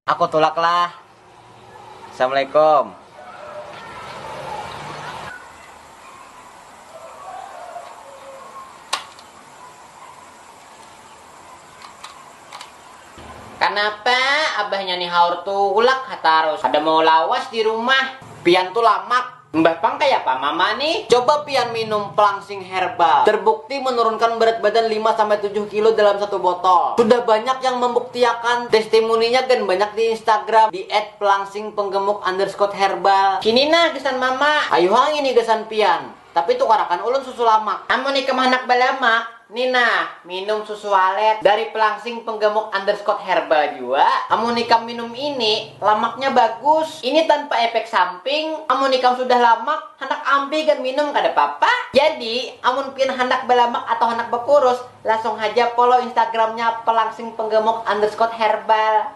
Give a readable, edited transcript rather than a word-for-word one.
Aku tolak lah. Assalamualaikum. Kenapa abahnya nih haur tuh ulak harus ada mau lawas di rumah. Pian tuh lamak. Mbah Pang kayak apa mama nih? Coba pian minum pelangsing herbal. Terbukti menurunkan berat badan 5-7 kilo dalam satu botol. Sudah banyak yang membuktikan testimoninya kan banyak di Instagram di @pelangsing_penggemuk_herbal. Kini nah gesan mama. Ayo hangi nih gesan pian. Tapi tuh karakan ulun susu lamak. Amun nih kemanak balamak. Nina, minum susu walet dari pelangsing_penggemuk_herbal juga. Amunikam minum ini, lamaknya bagus. Ini tanpa efek samping. Amunikam sudah lamak, hendak ambil kan minum kada apa-apa. Jadi, amun pian hendak belamak atau hendak bekurus, langsung aja follow Instagramnya pelangsing_penggemuk_herbal.